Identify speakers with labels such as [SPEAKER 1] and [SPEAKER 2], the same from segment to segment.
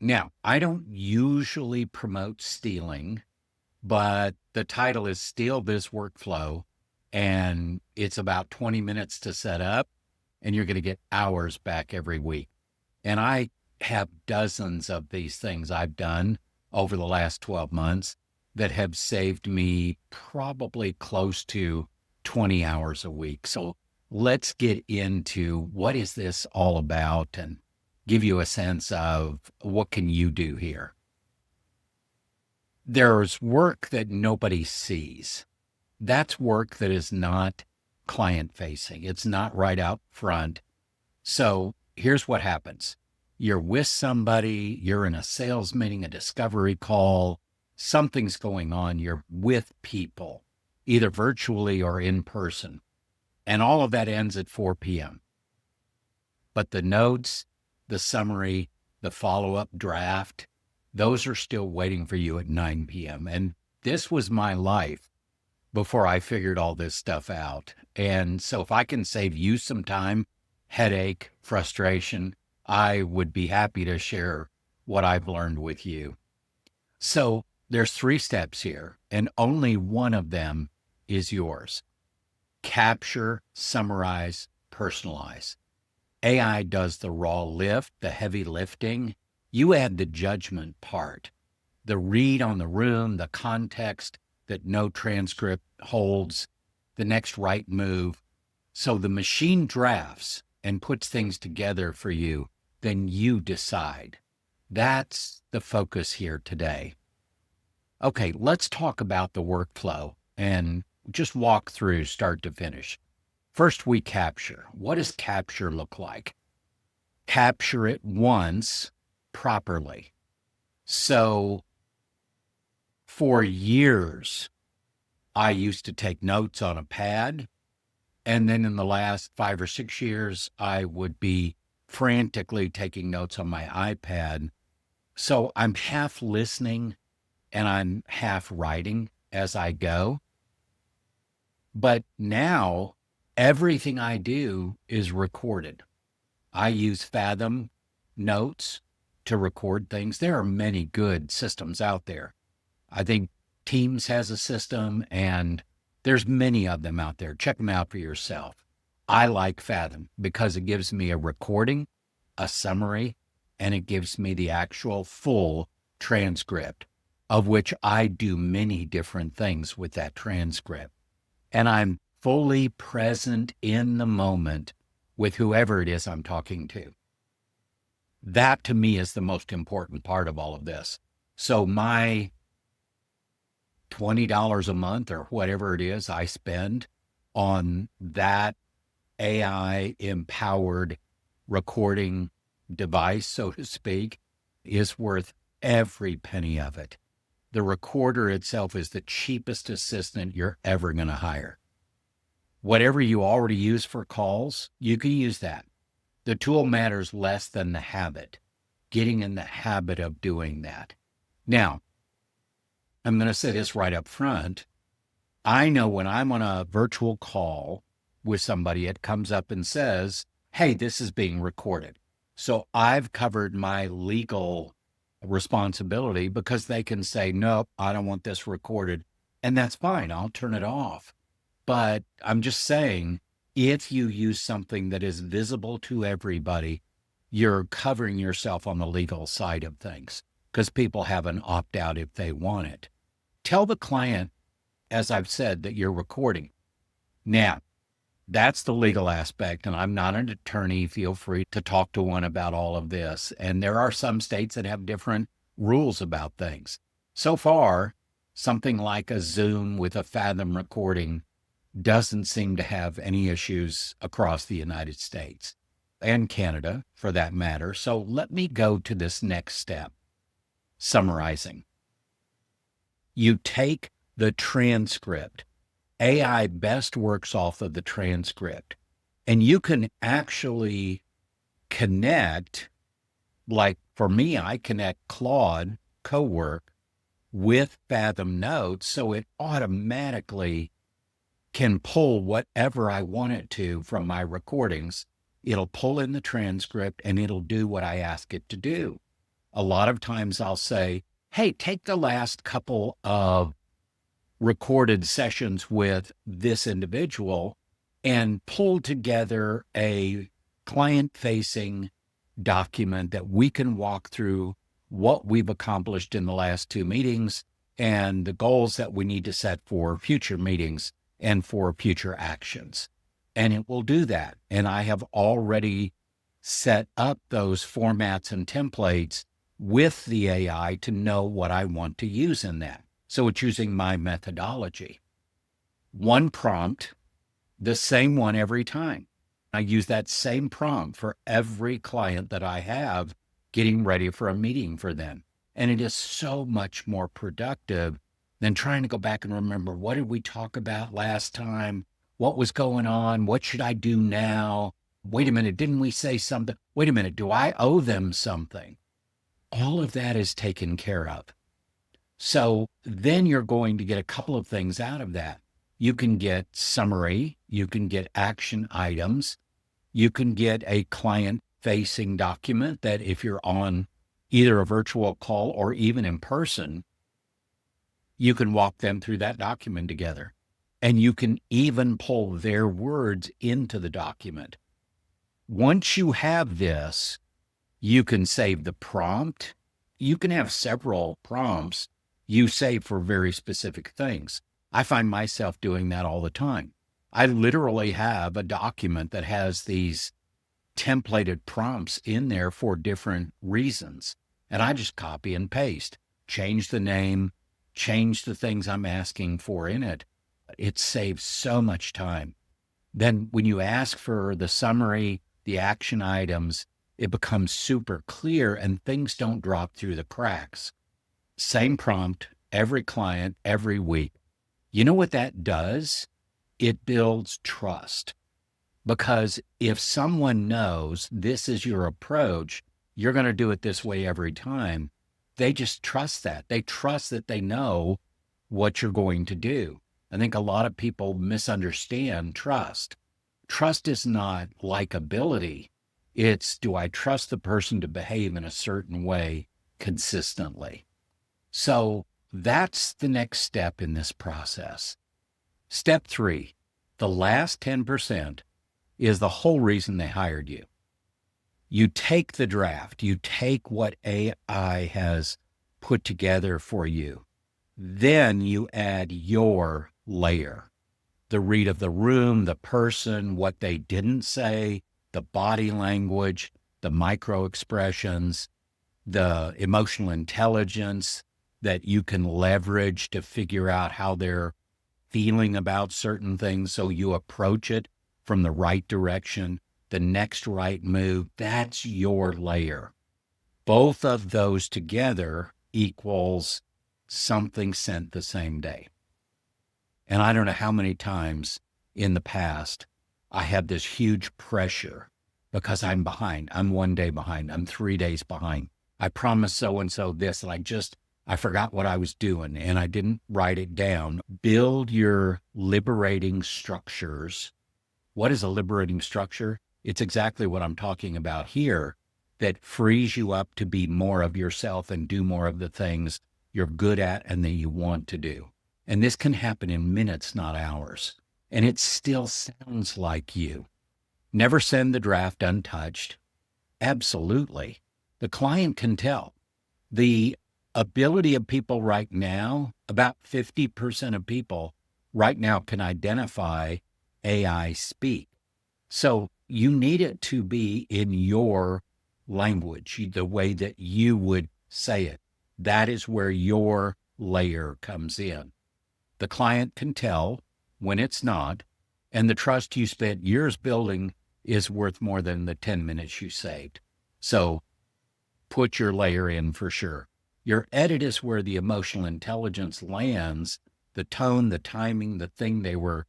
[SPEAKER 1] Now, I don't usually promote stealing, but the title is Steal This Workflow, and it's about 20 minutes to set up, and you're going to get hours back every week. And I have dozens of these things I've done over the last 12 months that have saved me probably close to 20 hours a week. So let's get into what is this all about and give you a sense of what can you do here. There's work that nobody sees. That's work that is not client facing. It's not right out front. So here's what happens. You're with somebody, you're in a sales meeting, a discovery call, something's going on. You're with people, either virtually or in person. And all of that ends at 4 p.m. But the notes, the summary, the follow-up draft, those are still waiting for you at 9 p.m. And this was my life before I figured all this stuff out. And so if I can save you some time, headache, frustration, I would be happy to share what I've learned with you. So there's 3 steps here, and only one of them is yours. Capture, summarize, personalize. AI does the raw lift, the heavy lifting. You add the judgment part, the read on the room, the context that no transcript holds, the next right move. So the machine drafts and puts things together for you, then you decide. That's the focus here today. Okay, let's talk about the workflow and just walk through start to finish. First, we capture. What does capture look like? Capture it once properly. So for years, I used to take notes on a pad. And then in the last 5 or 6 years, I would be frantically taking notes on my iPad. So I'm half listening and I'm half writing as I go. But now everything I do is recorded. I use Fathom Notes to record things. There are many good systems out there. I think Teams has a system, and there's many of them out there. Check them out for yourself. I like Fathom because it gives me a recording, a summary, and it gives me the actual full transcript, of which I do many different things with that transcript. And I'm fully present in the moment with whoever it is I'm talking to. That to me is the most important part of all of this. So my $20 a month or whatever it is I spend on that AI empowered recording device, so to speak, is worth every penny of it. The recorder itself is the cheapest assistant you're ever going to hire. Whatever you already use for calls, you can use that. The tool matters less than the habit, getting in the habit of doing that. Now, I'm going to say this right up front. I know when I'm on a virtual call with somebody, it comes up and says, hey, this is being recorded. So I've covered my legal responsibility because they can say, nope, I don't want this recorded. And that's fine. I'll turn it off. But I'm just saying, if you use something that is visible to everybody, you're covering yourself on the legal side of things because people have an opt-out if they want it. Tell the client, as I've said, that you're recording. Now, that's the legal aspect, and I'm not an attorney. Feel free to talk to one about all of this. And there are some states that have different rules about things. So far, something like a Zoom with a Fathom recording doesn't seem to have any issues across the United States and Canada for that matter. So let me go to this next step, summarizing. You take the transcript. AI best works off of the transcript, and you can actually connect, like for me, I connect Claude Cowork with Fathom Notes, so it automatically can pull whatever I want it to from my recordings. It'll pull in the transcript and it'll do what I ask it to do. A lot of times I'll say, hey, take the last couple of recorded sessions with this individual and pull together a client facing document that we can walk through what we've accomplished in the last two meetings and the goals that we need to set for future meetings and for future actions. And it will do that. And I have already set up those formats and templates with the AI to know what I want to use in that. So it's using my methodology. One prompt, the same one every time. I use that same prompt for every client that I have getting ready for a meeting for them. And it is so much more productive than trying to go back and remember, what did we talk about last time? What was going on? What should I do now? Wait a minute, didn't we say something? Wait a minute, do I owe them something? All of that is taken care of. So then you're going to get a couple of things out of that. You can get summary, you can get action items, you can get a client-facing document that if you're on either a virtual call or even in person, you can walk them through that document together. And you can even pull their words into the document. Once you have this, you can save the prompt. You can have several prompts you save for very specific things. I find myself doing that all the time. I literally have a document that has these templated prompts in there for different reasons. And I just copy and paste, change the name, change the things I'm asking for in it. It saves so much time. Then when you ask for the summary, the action items, it becomes super clear and things don't drop through the cracks. Same prompt, every client, every week. You know what that does? It builds trust. Because if someone knows this is your approach, you're going to do it this way every time, they just trust that. They trust that they know what you're going to do. I think a lot of people misunderstand trust. Trust is not likability. It's, do I trust the person to behave in a certain way consistently? So that's the next step in this process. Step 3, the last 10% is the whole reason they hired you. You take the draft, you take what AI has put together for you. Then you add your layer, the read of the room, the person, what they didn't say, the body language, the micro expressions, the emotional intelligence that you can leverage to figure out how they're feeling about certain things. So you approach it from the right direction, the next right move. That's your layer. Both of those together equals something sent the same day. And I don't know how many times in the past I had this huge pressure because I'm behind. I'm 1 day behind. I'm 3 days behind. I promised so-and-so this, and I forgot what I was doing and I didn't write it down. Build your liberating structures. What is a liberating structure? It's exactly what I'm talking about here, that frees you up to be more of yourself and do more of the things you're good at and that you want to do. And this can happen in minutes, not hours. And it still sounds like you. Never send the draft untouched. Absolutely. The client can tell. The ability of people right now, about 50% of people right now can identify AI speak. So you need it to be in your language, the way that you would say it. That is where your layer comes in. The client can tell when it's not, and the trust you spent years building is worth more than the 10 minutes you saved. So put your layer in for sure. Your edit is where the emotional intelligence lands, the tone, the timing, the thing they were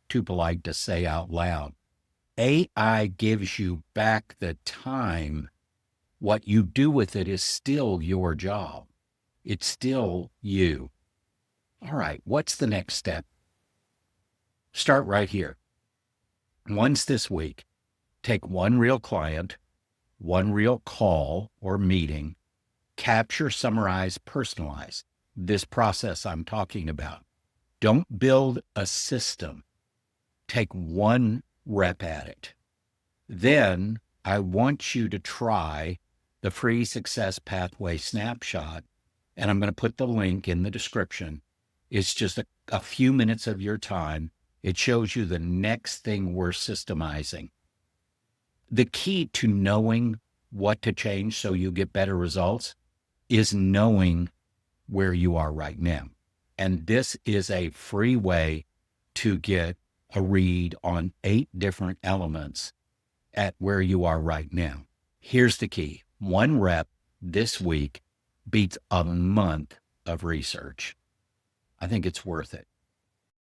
[SPEAKER 1] too polite to say out loud. AI gives you back the time. What you do with it is still your job. It's still you. All right, what's the next step? Start right here. Once this week, take one real client, one real call or meeting, Capture, summarize, personalize. This process I'm talking about. Don't build a system. Take one rep at it. Then I want you to try the free success pathway snapshot. And I'm going to put the link in the description. It's just a few minutes of your time. It shows you the next thing we're systemizing. The key to knowing what to change so you get better results is knowing where you are right now. And this is a free way to get a read on 8 different elements at where you are right now. Here's the key. 1 rep this week beats a month of research. I think it's worth it.